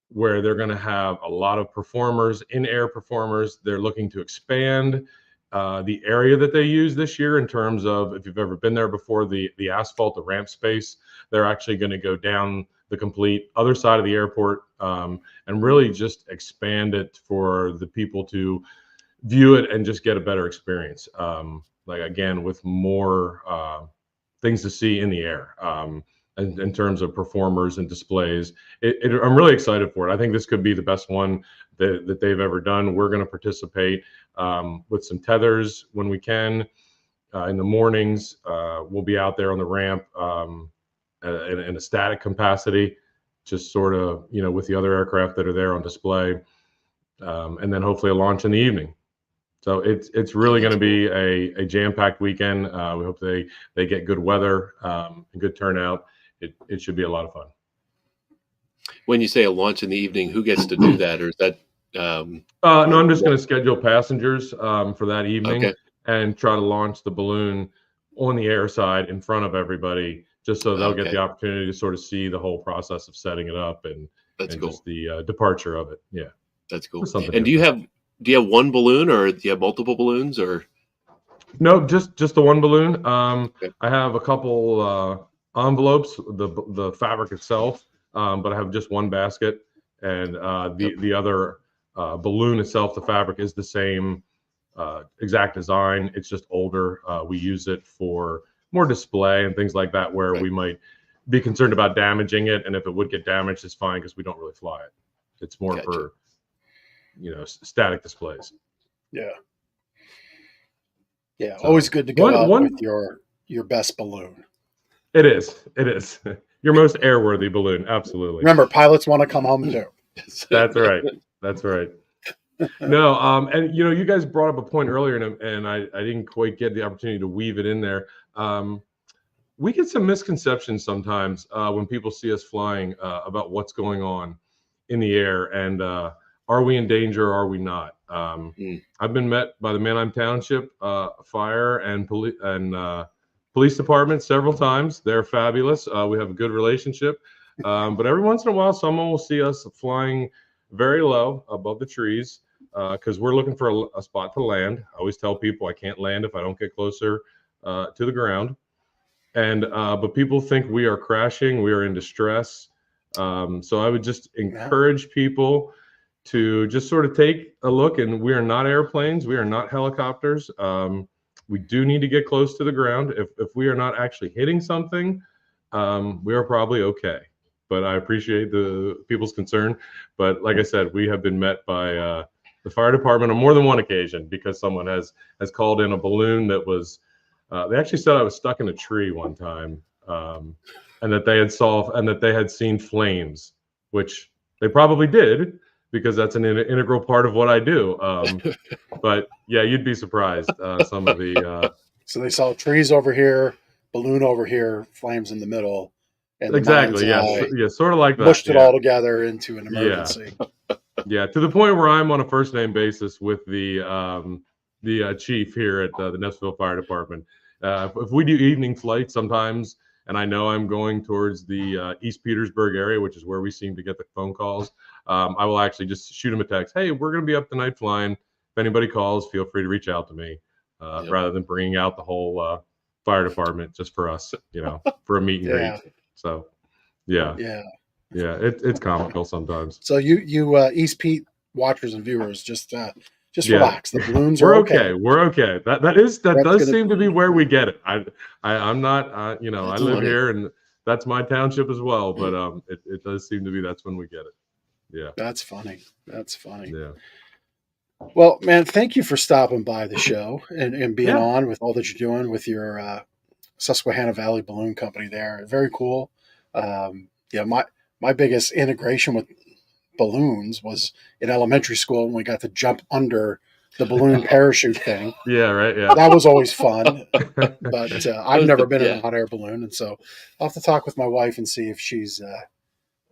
S8: where they're going to have a lot of performers, in-air performers. They're looking to expand the area that they use this year in terms of, if you've ever been there before, the asphalt, the ramp space. They're actually going to go down the complete other side of the airport and really just expand it for the people to view it and just get a better experience. Like again, with more things to see in the air in terms of performers and displays. I'm really excited for it. I think this could be the best one that they've ever done. We're going to participate with some tethers when we can. In the mornings, we'll be out there on the ramp in a static capacity, just sort of, with the other aircraft that are there on display, and then hopefully a launch in the evening. So it's really going to be a jam-packed weekend. We hope they get good weather, and good turnout. It should be a lot of fun.
S1: When you say a launch in the evening, who gets to do that, or is that?
S8: No, I'm just going to schedule passengers for that evening and try to launch the balloon on the air side in front of everybody, just so they'll get the opportunity to sort of see the whole process of setting it up and
S1: cool.
S8: Just the departure of it. Yeah, that's
S1: cool. And do you have one balloon, or do you have multiple balloons, or?
S8: No, just the one balloon. I have a couple envelopes, the fabric itself, but I have just one basket, and the other balloon itself, the fabric is the same exact design. It's just older. We use it for more display and things like that, where we might be concerned about damaging it, and if it would get damaged, it's fine because we don't really fly it. It's more for static displays.
S2: Yeah. So, always good to go out with your best balloon.
S8: It is your most airworthy balloon. Absolutely.
S2: Remember, pilots want to come home too.
S8: That's right. No, and you guys brought up a point earlier, and I didn't quite get the opportunity to weave it in there. We get some misconceptions sometimes when people see us flying about what's going on in the air, and are we in danger or are we not? I've been met by the Manheim Township Fire and Police Department several times. They're fabulous. We have a good relationship, but every once in a while, someone will see us flying very low above the trees because we're looking for a spot to land. I always tell people I can't land if I don't get closer to the ground. And but people think we are crashing, we are in distress. So I would just encourage people to just sort of take a look. And we are not airplanes, we are not helicopters. We do need to get close to the ground. If we are not actually hitting something, we are probably okay. But I appreciate the people's concern. But like I said, we have been met by the fire department on more than one occasion because someone has called in a balloon that was. They actually said I was stuck in a tree one time, and that they had seen flames, which they probably did because that's an integral part of what I do. But yeah, you'd be surprised. Some of the
S2: so they saw trees over here, balloon over here, flames in the middle. And
S8: exactly. Yeah, sort of like that.
S2: Pushed it all together into an emergency.
S8: Yeah, to the point where I'm on a first name basis with the chief here at the Nelsonville Fire Department. If we do evening flights sometimes, and I know I'm going towards the East Petersburg area, which is where we seem to get the phone calls, I will actually just shoot them a text. Hey, we're going to be up tonight flying. If anybody calls, feel free to reach out to me, rather than bringing out the whole fire department just for us, for a meet and greet. So, yeah, it's comical sometimes.
S2: So you East Pete watchers and viewers, just relax. The balloons are okay.
S8: We're okay. That does seem to be where we get it. I'm not, I live here and that's my township as well, but it does seem to be that's when we get it. Yeah.
S2: That's funny.
S8: Yeah.
S2: Well, man, thank you for stopping by the show and being on with all that you're doing with your Susquehanna Valley Balloon Company there. Very cool. My biggest integration with balloons was in elementary school when we got to jump under the balloon parachute thing.
S8: Yeah, right. Yeah,
S2: that was always fun. But I've never been in a hot air balloon, and so I'll have to talk with my wife and see if she's.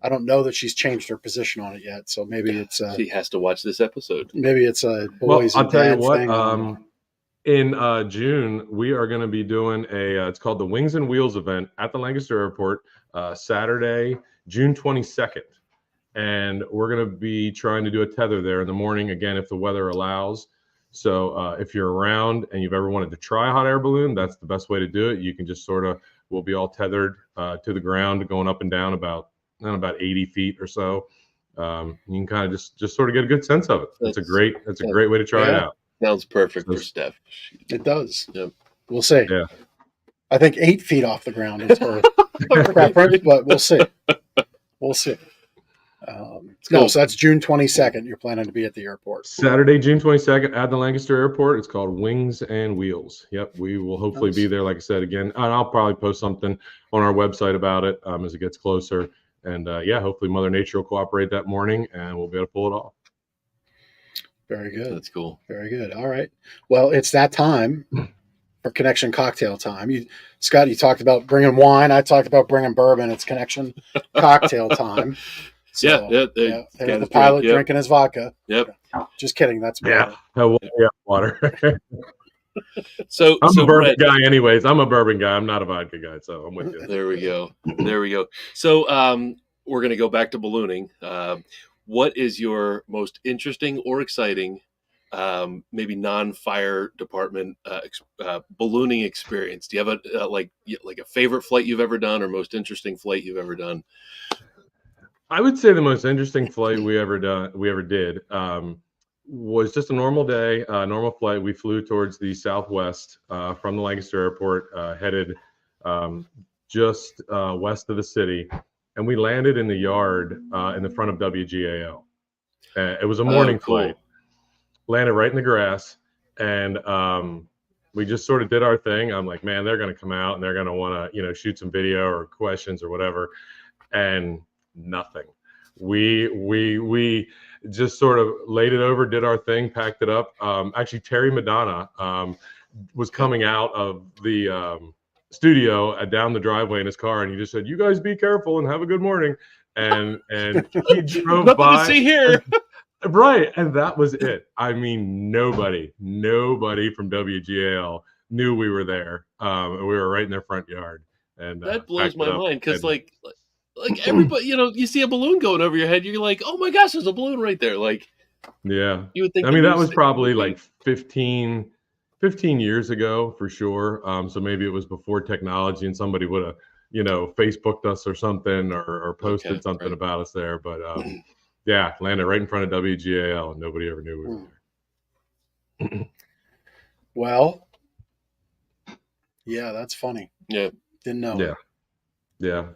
S2: I don't know that she's changed her position on it yet, so maybe it's.
S1: She has to watch this episode.
S2: Maybe it's a boys.
S8: Well, I'll
S2: and
S8: tell you
S2: dads
S8: what.
S2: thing.
S8: In June, we are going to be doing it's called the Wings and Wheels event at the Lancaster Airport, Saturday, June 22nd. And we're going to be trying to do a tether there in the morning, again, if the weather allows. So if you're around and you've ever wanted to try a hot air balloon, that's the best way to do it. You can just we'll be all tethered to the ground, going up and down about 80 feet or so. You can kind of just sort of get a good sense of it. It's a great way to try it out.
S1: Sounds perfect for Steph.
S2: It does.
S1: Yep.
S2: We'll see.
S8: Yeah.
S2: I think 8 feet off the ground is her preference, but we'll see. No,
S1: cool.
S2: so that's June 22nd. You're planning to be at the airport.
S8: Saturday, June 22nd at the Lancaster Airport. It's called Wings and Wheels. Yep, we will hopefully be there. Like I said, again, and I'll probably post something on our website about it as it gets closer. And yeah, hopefully Mother Nature will cooperate that morning, and we'll be able to pull it off.
S2: Very good.
S1: That's cool.
S2: Very good. All right. Well, it's that time for Connection Cocktail time. Scott, you talked about bringing wine. I talked about bringing bourbon. It's Connection Cocktail time. So,
S1: yeah.
S2: There's the pilot drinking his vodka.
S1: Yep.
S2: Just kidding. That's water.
S8: Yeah, water.
S1: So
S8: I'm a bourbon
S1: Brett,
S8: guy, anyways. I'm a bourbon guy. I'm not a vodka guy, so I'm with you.
S1: There we go. So we're going to go back to ballooning. What is your most interesting or exciting, maybe non-fire department ballooning experience? Do you have a like a favorite flight you've ever done, or most interesting flight you've ever done?
S8: I would say the most interesting flight we ever did was just a normal day, normal flight. We flew towards the southwest from the Lancaster Airport, headed just west of the city, and we landed in the yard in the front of WGAL. It was a morning flight. Landed right in the grass, and we just sort of did our thing. I'm like, man, they're going to come out and they're going to want to, shoot some video or questions or whatever, and nothing. We just sort of laid it over, did our thing, packed it up. Actually, Terry Madonna was coming out of the studio down the driveway in his car, and he just said, "You guys be careful and have a good morning." And he drove
S1: Nothing
S8: by.
S1: to see here.
S8: Right, and that was it. I mean, nobody from WGAL knew we were there. We were right in their front yard, and
S1: that blows my mind because like everybody, you see a balloon going over your head, you're like, oh my gosh, there's a balloon right there. Like,
S8: yeah,
S1: you would think.
S8: I mean, that was probably like 15 years ago for sure. So maybe it was before technology, and somebody would have, Facebooked us or something, or posted something about us there. But yeah, landed right in front of WGAL, and nobody ever knew we were there.
S2: Well, yeah, that's funny.
S1: Yeah,
S2: didn't know.
S8: Yeah.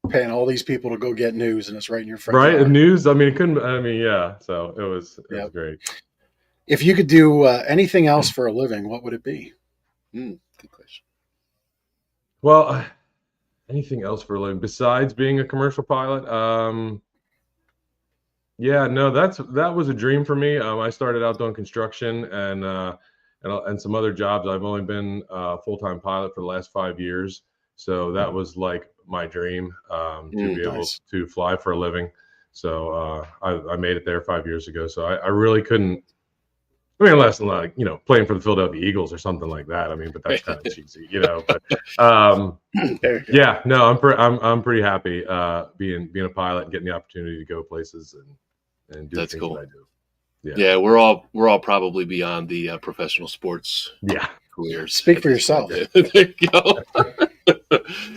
S2: Paying all these people to go get news, and it's right in your front.
S8: Right,
S2: yard.
S8: News. I mean, it couldn't. I mean, yeah. So it was great.
S2: If you could do anything else for a living, what would it be?
S1: Good question.
S8: Well, anything else for a living besides being a commercial pilot? Yeah, no, that was a dream for me. I started out doing construction and some other jobs. I've only been a full-time pilot for the last 5 years, so that was like my dream to be able to fly for a living. So I made it there 5 years ago. So I really couldn't. I mean, unless like playing for the Philadelphia Eagles or something like that. I mean, but that's kind of cheesy, But yeah, no, I'm pretty happy being a pilot and getting the opportunity to go places and do
S1: that's
S8: things
S1: cool.
S8: that I do.
S1: Yeah, we're all probably beyond the professional sports. Careers.
S2: Speak for yourself.
S1: There you go.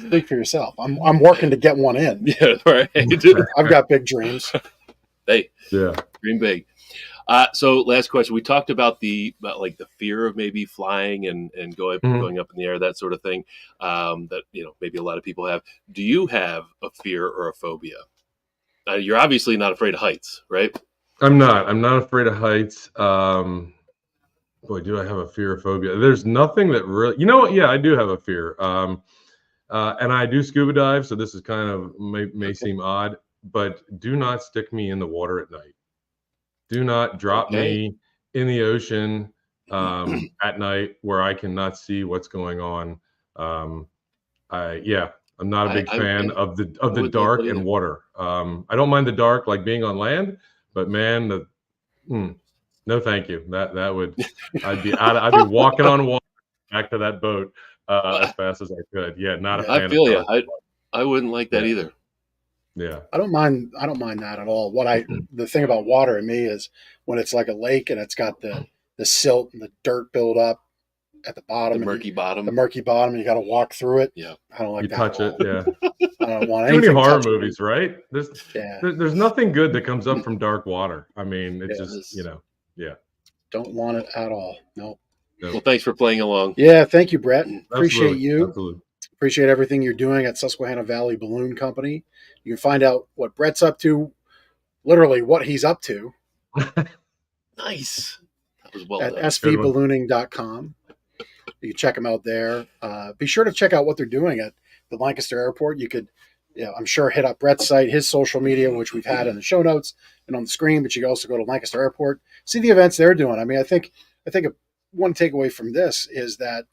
S2: Speak for yourself. I'm working to get one in.
S1: Yeah, right.
S2: I've got big dreams.
S1: Hey,
S8: yeah,
S1: dream big. So last question. We talked about the fear of maybe flying and going up in the air, that sort of thing. That maybe a lot of people have. Do you have a fear or a phobia? You're obviously not afraid of heights, right?
S8: I'm not afraid of heights. Boy, do I have a fear or phobia? There's nothing that really. You know what? Yeah, I do have a fear. And I do scuba dive, so this is kind of may seem odd, but do not stick me in the water at night. Do not drop me in the ocean at night where I cannot see what's going on. I'm not a big fan of the dark and water. I don't mind the dark, like being on land, but man, no, thank you. That would I'd be walking on water back to that boat as fast as I could. Yeah, not a fan.
S1: I feel you. I wouldn't like that either.
S8: Yeah,
S2: I don't mind that at all. The thing about water in me is when it's like a lake and it's got the silt and the dirt build up at the bottom,
S1: the murky bottom,
S2: and you got to walk through it.
S1: Yeah,
S2: I don't like that.
S8: Touch it. Yeah,
S2: I don't want
S8: too
S2: anything.
S8: many horror movies, right? There's nothing good that comes up from dark water. I mean, it's just yeah.
S2: Don't want it at all. Nope.
S1: Well, thanks for playing along.
S2: Yeah, thank you, Brett. Appreciate you.
S8: Absolutely.
S2: Appreciate everything you're doing at Susquehanna Valley Balloon Company. You can find out what Brett's up to literally what he's up to
S1: Nice. That was well
S2: at
S1: done.
S2: svballooning.com. You can check them out there. Be sure to check out what they're doing at the Lancaster Airport. You could, I'm sure, hit up Brett's site, his social media, which we've had in the show notes and on the screen. But you can also go to Lancaster Airport, see the events they're doing. I mean, I think one takeaway from this is that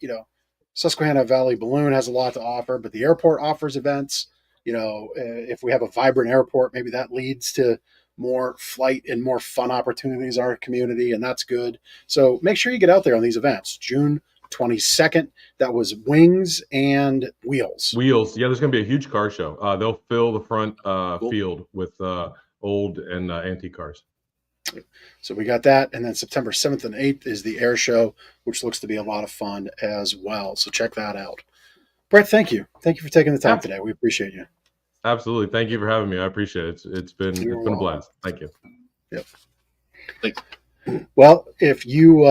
S2: Susquehanna Valley Balloon has a lot to offer, but the airport offers events. If we have a vibrant airport, maybe that leads to more flight and more fun opportunities in our community, and that's good. So make sure you get out there on these events. June 22nd, that was Wings and Wheels.
S8: Wheels. Yeah, there's going to be a huge car show. They'll fill the front
S1: Cool.
S8: field with old and antique cars.
S2: So we got that. And then September 7th and 8th is the air show, which looks to be a lot of fun as well. So check that out. Brett, thank you. Thank you for taking the time today. We appreciate you.
S8: Absolutely. Thank you for having me. I appreciate it. It's been a blast. Thank you.
S2: Yep.
S1: Thanks.
S2: Well, if you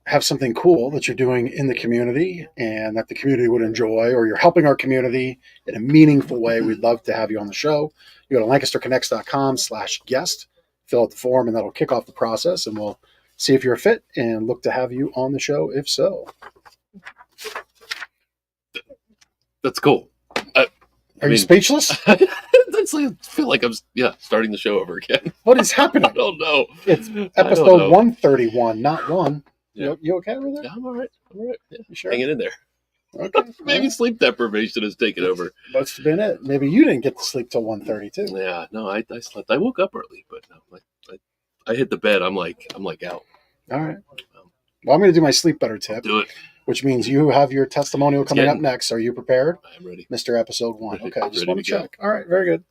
S2: have something cool that you're doing in the community and that the community would enjoy, or you're helping our community in a meaningful way, we'd love to have you on the show. You go to lancasterconnects.com/guest, fill out the form, and that'll kick off the process, and we'll see if you're a fit and look to have you on the show if so.
S1: That's cool.
S2: Are you speechless?
S1: That's like, I feel like I'm starting the show over again.
S2: What is happening?
S1: I don't know.
S2: It's
S1: I don't
S2: episode
S1: know.
S2: 131, not 1.
S1: Yeah.
S2: You okay with that?
S1: Yeah, I'm all right. Yeah.
S2: You sure?
S1: Hanging in there.
S2: Okay.
S1: Maybe sleep deprivation has taken over.
S2: Must have been it. Maybe you didn't get to sleep till 1:32.
S1: Yeah, no, I slept. I woke up early, but no, I hit the bed. I'm like out.
S2: All right. Well, I'm going to do my sleep better tip,
S1: Do it.
S2: which means you have your testimonial coming up next. Are you prepared?
S1: I'm ready.
S2: Mr. Episode 1.
S1: Ready-
S2: Okay, I just
S1: ready
S2: want to
S1: to go.
S2: check. All right, very good.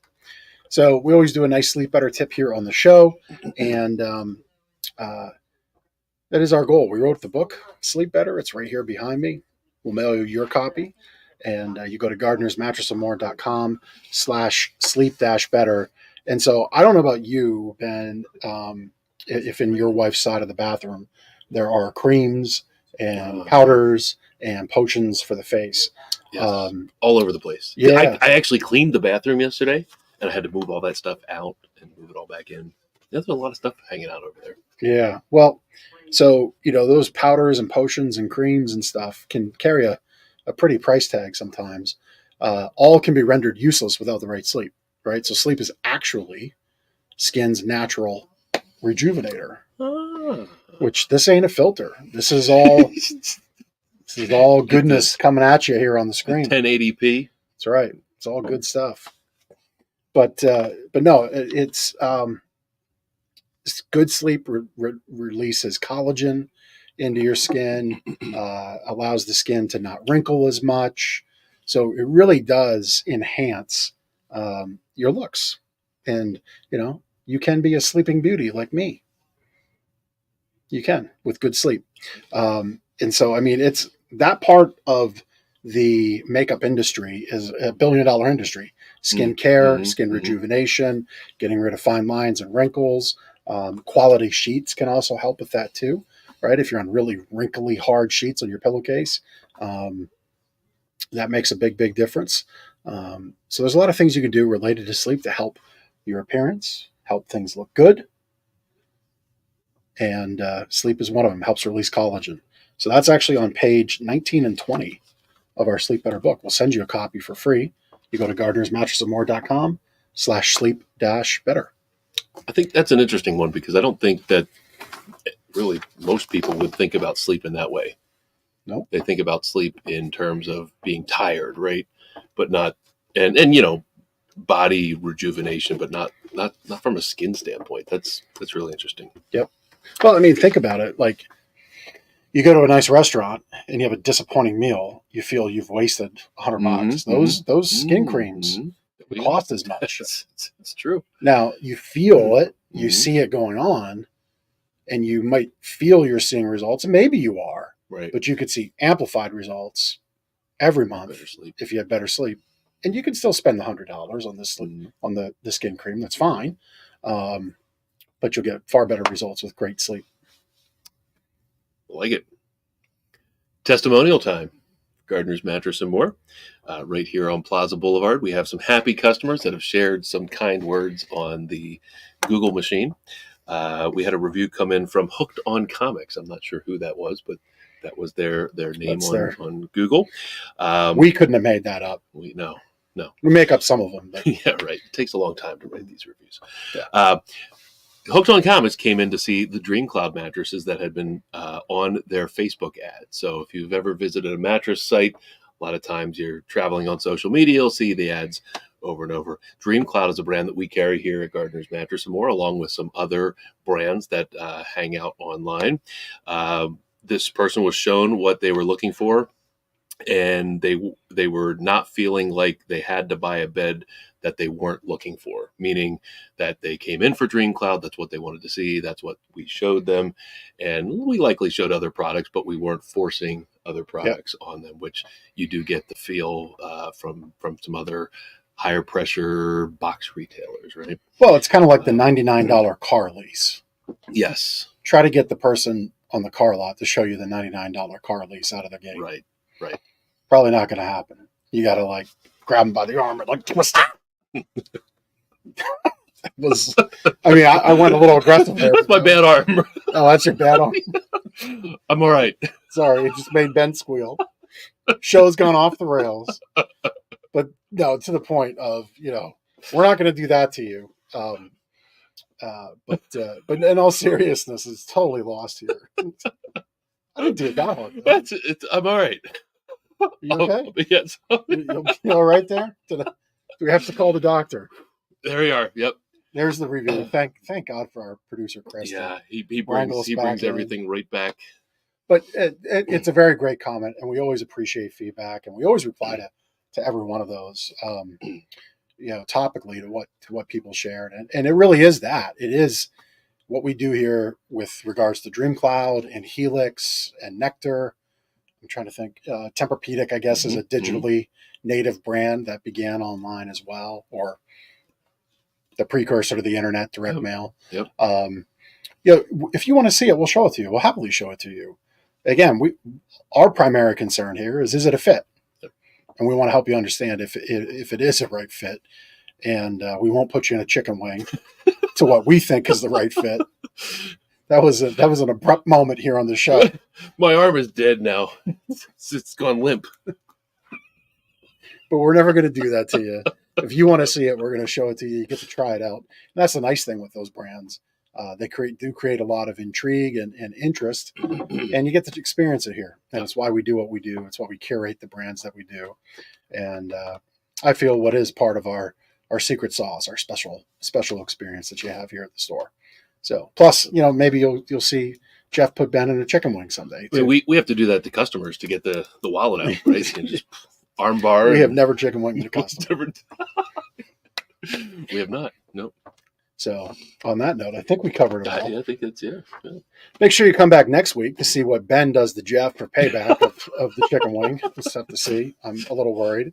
S2: So we always do a nice sleep better tip here on the show, and that is our goal. We wrote the book, Sleep Better. It's right here behind me. We'll mail you your copy, and you go to gardenersmattressandmore.com/sleep-better. And so I don't know about you, Ben, if in your wife's side of the bathroom there are creams and powders and potions for the face.
S1: Yes. All over the place.
S2: Yeah.
S1: I actually cleaned the bathroom yesterday, and I had to move all that stuff out and move it all back in. There's a lot of stuff hanging out over there.
S2: Yeah. Well, so, those powders and potions and creams and stuff can carry a pretty price tag sometimes. All can be rendered useless without the right sleep, right? So sleep is actually skin's natural rejuvenator, which this ain't a filter. This is all goodness coming at you here on the screen.
S1: 1080p.
S2: That's right. It's all good stuff. But no, it's good sleep releases collagen into your skin, allows the skin to not wrinkle as much. So it really does enhance your looks. And, you can be a sleeping beauty like me. You can with good sleep. And so, it's that part of the makeup industry is a $1 billion industry. Skin care, skin rejuvenation, getting rid of fine lines and wrinkles. Quality sheets can also help with that too, right? If you're on really wrinkly, hard sheets on your pillowcase, that makes a big, big difference. So there's a lot of things you can do related to sleep to help your appearance, help things look good. And sleep is one of them, helps release collagen. So that's actually on page 19 and 20 of our Sleep Better book. We'll send you a copy for free. You go to gardenersmattressandmore.com/sleep-better.
S1: I think that's an interesting one because I don't think that really most people would think about sleep in that way.
S2: No,
S1: they think about sleep in terms of being tired, right? But not, and body rejuvenation, but not from a skin standpoint. That's really interesting.
S2: Yep. Well, think about it. Like, you go to a nice restaurant and you have a disappointing meal. You feel you've wasted $100. Those skin creams cost as much.
S1: It's true.
S2: Now you feel it, you see it going on, and you might feel you're seeing results. And maybe you are,
S1: right?
S2: But you could see amplified results every month if you had better sleep. And you can still spend the $100 on this on the skin cream. That's fine, but you'll get far better results with great sleep.
S1: Like it. Testimonial time. Gardener's Mattress and More. Right here on Plaza Boulevard, we have some happy customers that have shared some kind words on the Google machine. We had a review come in from Hooked on Comics. I'm not sure who that was, but that was their name on Google.
S2: We couldn't have made that up.
S1: No.
S2: We make up some of them. But.
S1: Yeah, right. It takes a long time to write these reviews.
S2: Yeah.
S1: Hooked on Comics came in to see the Dream Cloud mattresses that had been on their Facebook ad. So if you've ever visited a mattress site, a lot of times you're traveling on social media, you'll see the ads over and over. Dream Cloud is a brand that we carry here at Gardner's Mattress and More, along with some other brands that hang out online. This person was shown what they were looking for, and they were not feeling like they had to buy a bed that they weren't looking for, meaning that they came in for Dream Cloud. That's what they wanted to see. That's what we showed them. And we likely showed other products, but we weren't forcing other products on them, which you do get the feel from some other higher pressure box retailers, right?
S2: Well, it's kind of like the $99 car lease.
S1: Yes.
S2: Try to get the person on the car lot to show you the $99 car lease out of the gate.
S1: Right.
S2: Probably not going to happen. You got to like grab them by the arm and like twist it. I went a little aggressive there.
S1: That's my bad arm.
S2: Oh, that's your bad arm?
S1: I'm all right.
S2: Sorry, it just made Ben squeal. Show's gone off the rails. But no, to the point of, we're not going to do that to you. But in all seriousness, it's totally lost here. I didn't do it that hard.
S1: I'm all right.
S2: You okay?
S1: Yes.
S2: You all right there? Do we have to call the doctor?
S1: There we are. Yep.
S2: There's the review. Thank God for our producer, Chris.
S1: Yeah, he brings everything right back.
S2: But it's a very great comment, and we always appreciate feedback, and we always reply to every one of those. Topically to what people shared, and it really is that. It is what we do here with regards to Dream Cloud and Helix and Nectar. I'm trying to think. Tempur-Pedic, I guess, is a digitally native brand that began online as well, or the precursor to the internet, direct mail.
S1: Yep.
S2: If you want to see it, we'll show it to you. We'll happily show it to you. Again, our primary concern here is it a fit? Yep. And we want to help you understand if it is a right fit. And we won't put you in a chicken wing to what we think is the right fit. That was an abrupt moment here on the show.
S1: My arm is dead now. It's gone limp.
S2: But we're never going to do that to you. If you want to see it, we're going to show it to you. You get to try it out. And that's the nice thing with those brands. They create a lot of intrigue and interest, and you get to experience it here. And it's why we do what we do. It's why we curate the brands that we do. And I feel what is part of our secret sauce, our special experience that you have here at the store. So, plus, maybe you'll see Jeff put Ben in a chicken wing someday.
S1: Too. We have to do that to customers to get the wallet out, right? And just arm bar.
S2: We have never chicken winged a customer.
S1: We have not. Nope.
S2: So, on that note, I think we covered it all.
S1: I think that's yeah.
S2: Make sure you come back next week to see what Ben does to Jeff for payback of the chicken wing. We'll just have to see. I'm a little worried.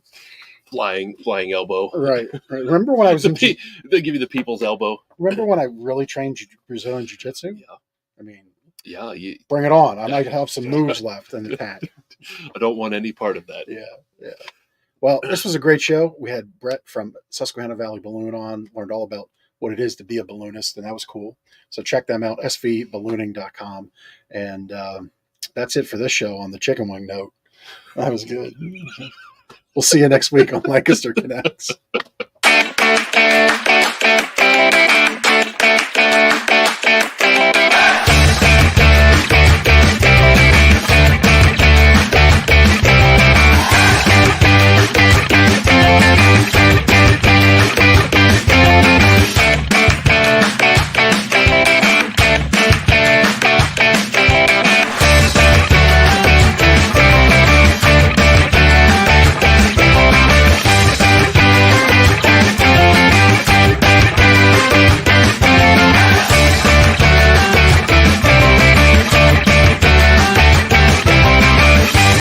S1: Flying elbow.
S2: Right. Remember when I was
S1: they give you the people's elbow.
S2: Remember when I really trained Brazilian Jiu-Jitsu?
S1: Yeah.
S2: I mean,
S1: yeah.
S2: Bring it on. I might have some moves left in the tank.
S1: I don't want any part of that.
S2: Yeah. Well, this was a great show. We had Brett from Susquehanna Valley Balloon on, learned all about what it is to be a balloonist, and that was cool. So check them out, svballooning.com. And that's it for this show on the chicken wing note. That was good. We'll see you next week on Lancaster Connects.